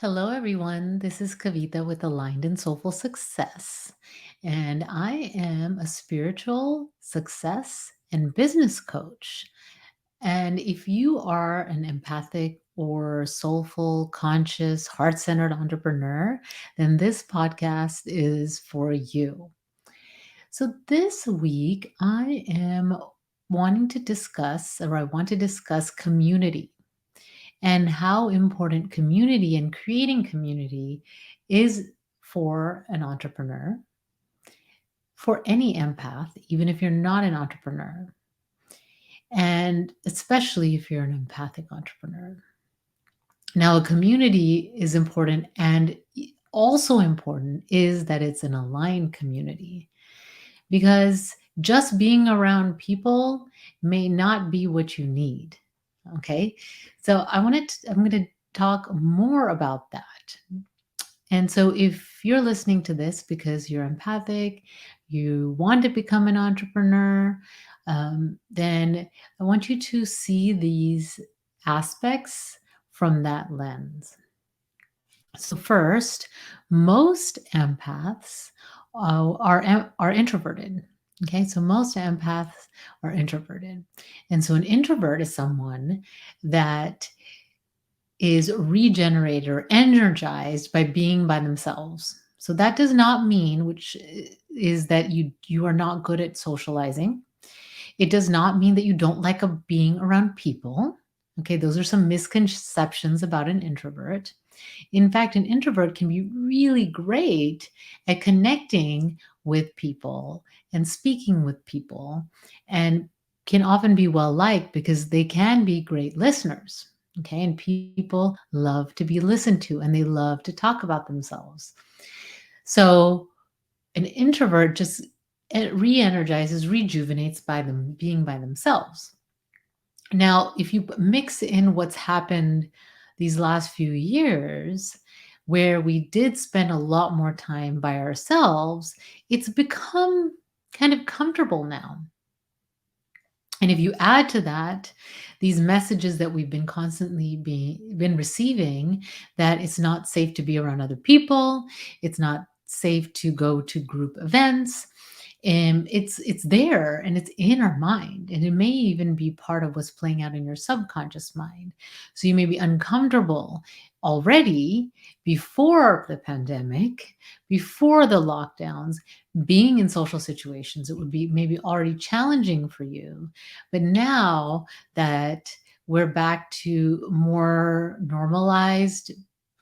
Hello, everyone. This is Kavita with Aligned and Soulful Success. And I am a spiritual success and business coach. And if you are an empathic or soulful, conscious, heart centered entrepreneur, then this podcast is for you. So this week, I am wanting to discuss, or I want to discuss community and how important community and creating community is for an entrepreneur, for any empath, even if you're not an entrepreneur, and especially if you're an empathic entrepreneur. Now, a community is important, and also important is that it's an aligned community because just being around people may not be what you need. Okay. So I'm going to talk more about that. And so if you're listening to this because you're empathic, you want to become an entrepreneur, then I want you to see these aspects from that lens. So first, most empaths are introverted. Okay, so most empaths are introverted, and so an introvert is someone that is regenerated or energized by being by themselves. So that does not mean, which is that you are not good at socializing. It does not mean that you don't like being around people. Okay, those are some misconceptions about an introvert. In fact, an introvert can be really great at connecting with people and speaking with people and can often be well liked because they can be great listeners. Okay, and people love to be listened to and they love to talk about themselves. So, an introvert just re energizes, rejuvenates by them being by themselves. Now, if you mix in what's happened these last few years, where we did spend a lot more time by ourselves, it's become kind of comfortable now. And if you add to that these messages that we've been constantly been receiving, that it's not safe to be around other people, it's not safe to go to group events, and it's there and it's in our mind, and it may even be part of what's playing out in your subconscious mind. So you may be uncomfortable already before the pandemic, before the lockdowns, being in social situations. It would be maybe already challenging for you, but now that we're back to more normalized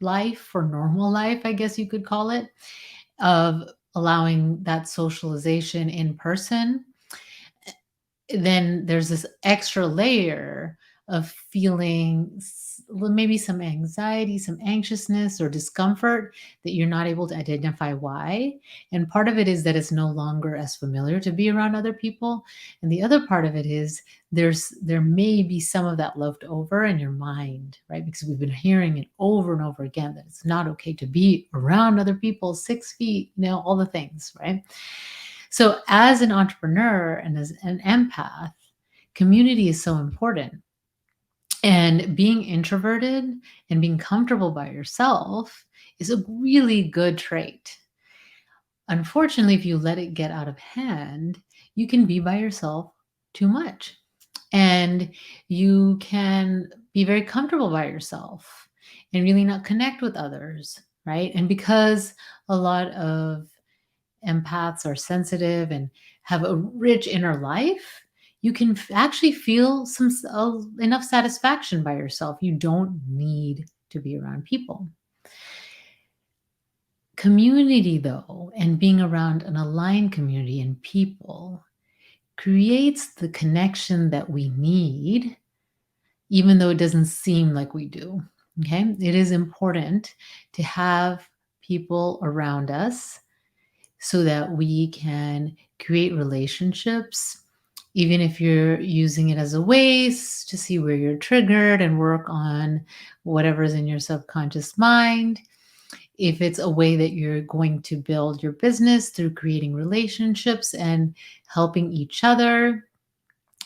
life, or normal life, I guess you could call it, of allowing that socialization in person, then there's this extra layer of feeling maybe some anxiety, some anxiousness, or discomfort that you're not able to identify why. And part of it is that it's no longer as familiar to be around other people. And the other part of it is there may be some of that left over in your mind, right? Because we've been hearing it over and over again that it's not okay to be around other people, 6 feet, all the things, right? So, as an entrepreneur and as an empath, community is so important. And being introverted and being comfortable by yourself is a really good trait. Unfortunately, if you let it get out of hand, you can be by yourself too much. And you can be very comfortable by yourself and really not connect with others, right? And because a lot of empaths are sensitive and have a rich inner life, you can actually feel enough satisfaction by yourself. You don't need to be around people. Community, though, and being around an aligned community and people creates the connection that we need, even though it doesn't seem like we do. Okay. It is important to have people around us so that we can create relationships, even if you're using it as a ways to see where you're triggered and work on whatever's in your subconscious mind. If it's a way that you're going to build your business through creating relationships and helping each other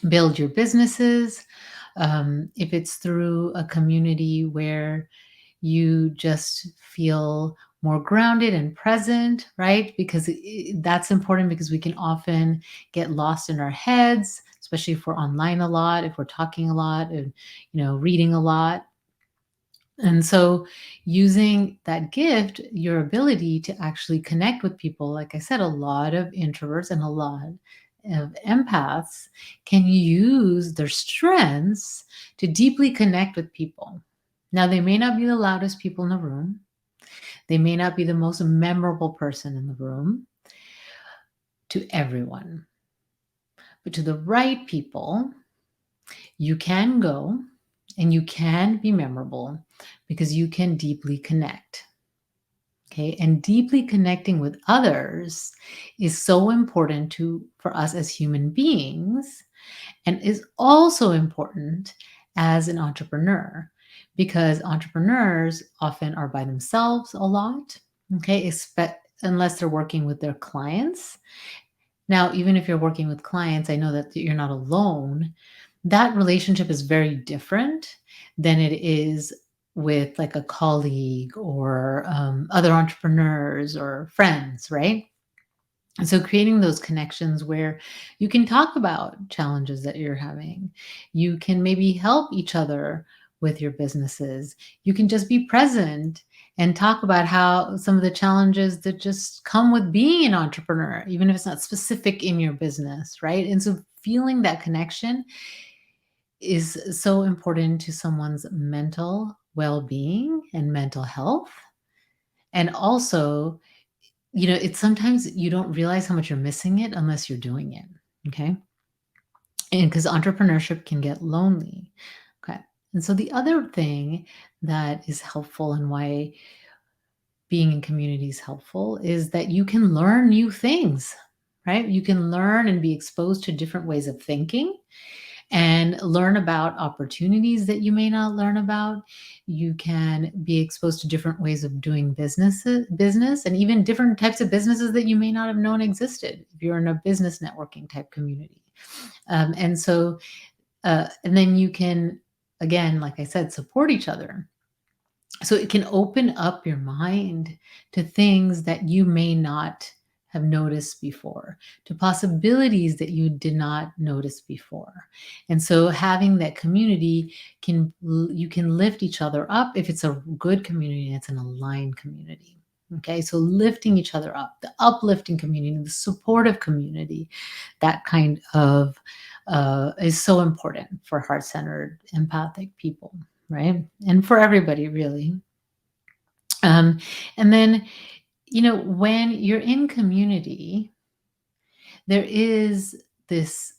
build your businesses, if it's through a community where you just feel more grounded and present, right? Because that's important because we can often get lost in our heads, especially if we're online a lot, if we're talking a lot, and reading a lot. And so, using that gift, your ability to actually connect with people, like I said, a lot of introverts and a lot of empaths can use their strengths to deeply connect with people. Now, they may not be the loudest people in the room, they may not be the most memorable person in the room to everyone, but to the right people, you can go and you can be memorable because you can deeply connect. Okay, and deeply connecting with others is so important for us as human beings, and is also important as an entrepreneur, because entrepreneurs often are by themselves a lot. Okay, unless they're working with their clients. Now, even if you're working with clients, I know that you're not alone. That relationship is very different than it is with like a colleague or other entrepreneurs or friends, right? And so creating those connections where you can talk about challenges that you're having, you can maybe help each other with your businesses. You can just be present and talk about how some of the challenges that just come with being an entrepreneur, even if it's not specific in your business, right? And so feeling that connection is so important to someone's mental well-being and mental health. And also, it's sometimes you don't realize how much you're missing it unless you're doing it. Okay. And because entrepreneurship can get lonely. Okay. And so the other thing that is helpful and why being in community is helpful is that you can learn new things, right? You can learn and be exposed to different ways of thinking and learn about opportunities that you may not learn about. You can be exposed to different ways of doing business, and even different types of businesses that you may not have known existed if you're in a business networking type community. And then you can, again, like I said, support each other. So it can open up your mind to things that you may not have noticed before, to possibilities that you did not notice before. And so having that community you can lift each other up if it's a good community and it's an aligned community. Okay, so lifting each other up, the uplifting community, the supportive community, that kind of is so important for heart-centered, empathic people, right? And for everybody, really. Um, and then, when you're in community, there is this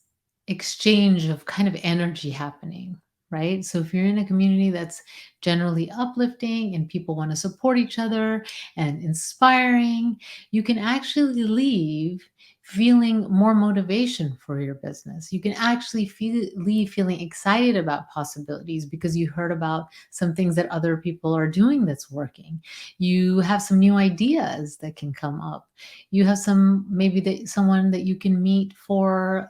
exchange of kind of energy happening, right? So if you're in a community that's generally uplifting and people want to support each other and inspiring, you can actually leave feeling more motivation for your business. You can actually leave feeling excited about possibilities because you heard about some things that other people are doing that's working. You have some new ideas that can come up. You have someone that you can meet for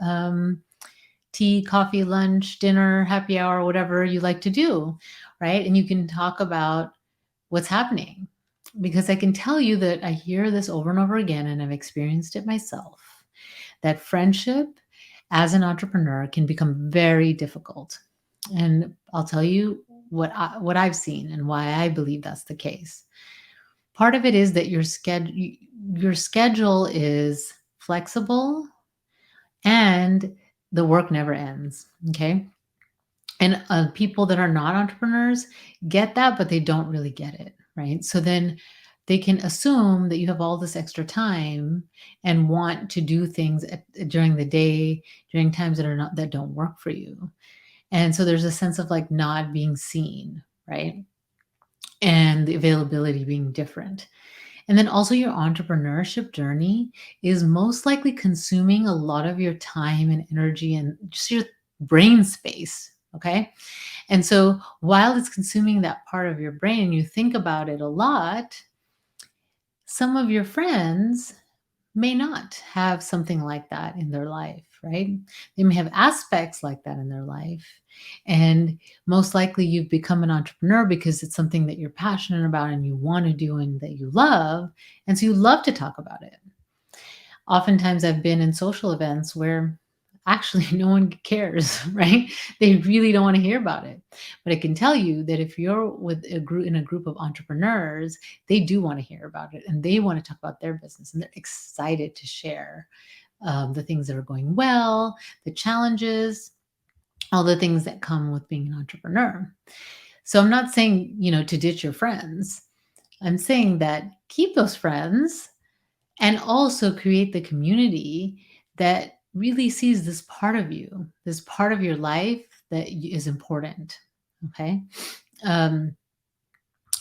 tea, coffee, lunch, dinner, happy hour, whatever you like to do, right? And you can talk about what's happening, because I can tell you that I hear this over and over again, and I've experienced it myself, that friendship as an entrepreneur can become very difficult. And I'll tell you what I've seen and why I believe that's the case. Part of it is that your schedule is flexible and the work never ends. Okay. And people that are not entrepreneurs get that, but they don't really get it. Right. So then they can assume that you have all this extra time and want to do things during the day, during times that don't work for you. And so there's a sense of like not being seen. Right. And the availability being different. And then also, your entrepreneurship journey is most likely consuming a lot of your time and energy and just your brain space. Okay. And so while it's consuming that part of your brain, you think about it a lot, some of your friends may not have something like that in their life, right? They may have aspects like that in their life. And most likely you've become an entrepreneur because it's something that you're passionate about and you want to do and that you love. And so you love to talk about it. Oftentimes I've been in social events where actually no one cares, right? They really don't want to hear about it. But I can tell you that if you're with a group in a group of entrepreneurs, they do want to hear about it and they want to talk about their business and they're excited to share the things that are going well, the challenges, all the things that come with being an entrepreneur. So I'm not saying, to ditch your friends. I'm saying that keep those friends and also create the community that really sees this part of you, this part of your life that is important. Okay. Um,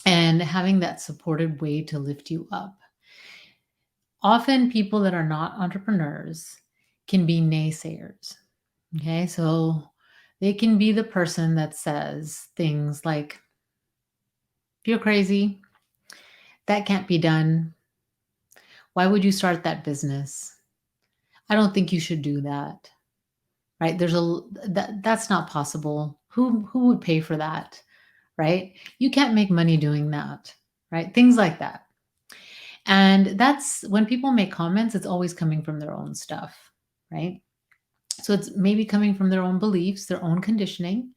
and having that supported way to lift you up. Often, people that are not entrepreneurs can be naysayers. Okay. So they can be the person that says things like, you're crazy. That can't be done. Why would you start that business? I don't think you should do that. Right? That's not possible. Who would pay for that? Right? You can't make money doing that. Right? Things like that. And that's when people make comments, it's always coming from their own stuff. Right? So it's maybe coming from their own beliefs, their own conditioning.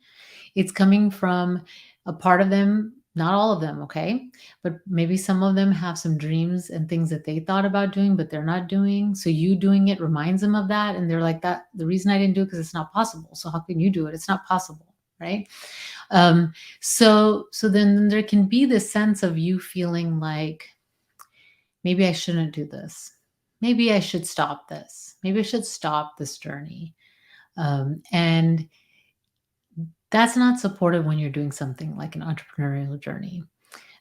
It's coming from a part of them, not all of them, okay? But maybe some of them have some dreams and things that they thought about doing, but they're not doing. So you doing it reminds them of that. And they're like, that the reason I didn't do it because it's not possible. So how can you do it? It's not possible, right? So then there can be this sense of you feeling like, maybe I shouldn't do this. Maybe I should stop this. Maybe I should stop this journey. And that's not supportive when you're doing something like an entrepreneurial journey.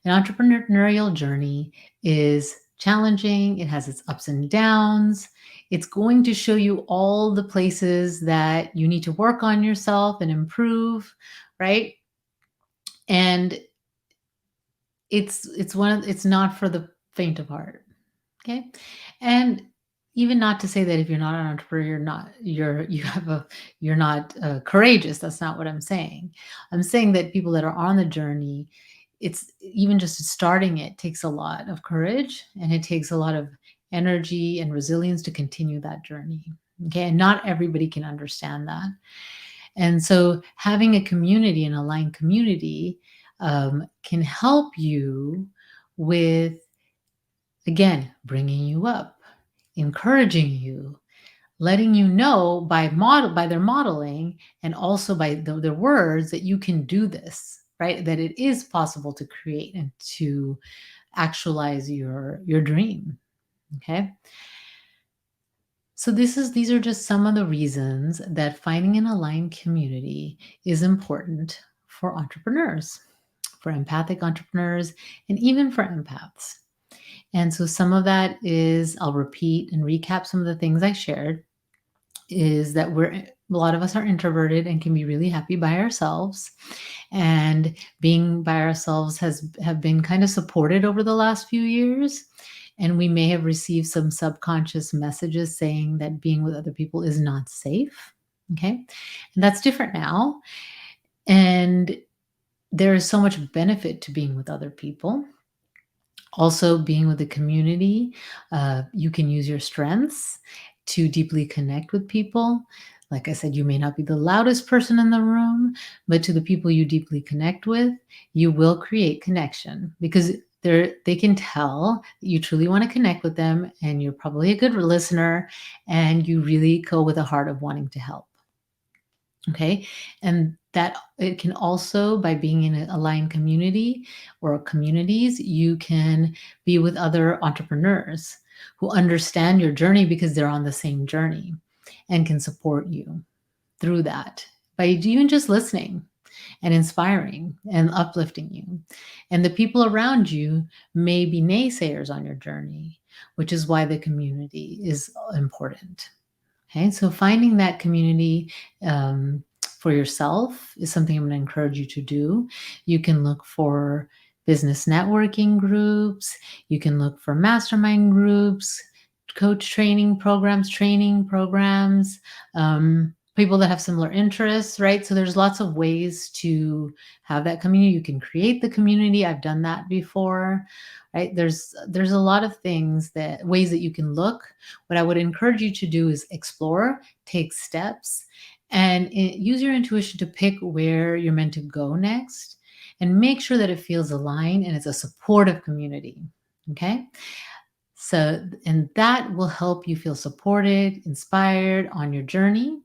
An entrepreneurial journey is challenging, it has its ups and downs. It's going to show you all the places that you need to work on yourself and improve, right? And it's not for the faint of heart. Okay. And even not to say that if you're not an entrepreneur, you're not courageous. That's not what I'm saying. I'm saying that people that are on the journey, it's even just starting it takes a lot of courage and it takes a lot of energy and resilience to continue that journey. Okay. And not everybody can understand that. And so having a community, an aligned community, can help you with, again, bringing you up, encouraging you, letting you know by their modeling and also by their words that you can do this, right? That it is possible to create and to actualize your dream. Okay. So these are just some of the reasons that finding an aligned community is important for entrepreneurs, for empathic entrepreneurs, and even for empaths. And so some of that is, I'll repeat and recap some of the things I shared, is that a lot of us are introverted and can be really happy by ourselves. And being by ourselves have been kind of supported over the last few years. And we may have received some subconscious messages saying that being with other people is not safe. Okay. And that's different now. And there is so much benefit to being with other people. Also, being with the community, you can use your strengths to deeply connect with people. Like I said, you may not be the loudest person in the room, but to the people you deeply connect with, you will create connection because they can tell that you truly want to connect with them and you're probably a good listener and you really go with a heart of wanting to help. Okay. And that it can also, by being in an aligned community or communities, you can be with other entrepreneurs who understand your journey because they're on the same journey and can support you through that by even just listening and inspiring and uplifting you. And the people around you may be naysayers on your journey, which is why the community is important. Okay, so finding that community for yourself is something I'm going to encourage you to do. You can look for business networking groups, you can look for mastermind groups, coach training programs, people that have similar interests, right? So there's lots of ways to have that community. You can create the community. I've done that before, right? There's a lot of things that ways that you can look. What I would encourage you to do is explore, take steps, and use your intuition to pick where you're meant to go next, and make sure that it feels aligned and it's a supportive community. Okay. So, and that will help you feel supported, inspired on your journey,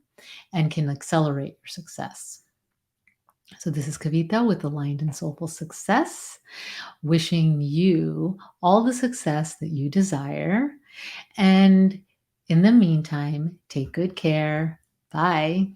and can accelerate your success. So, this is Kavita with Aligned and Soulful Success, wishing you all the success that you desire. And in the meantime, take good care. Bye.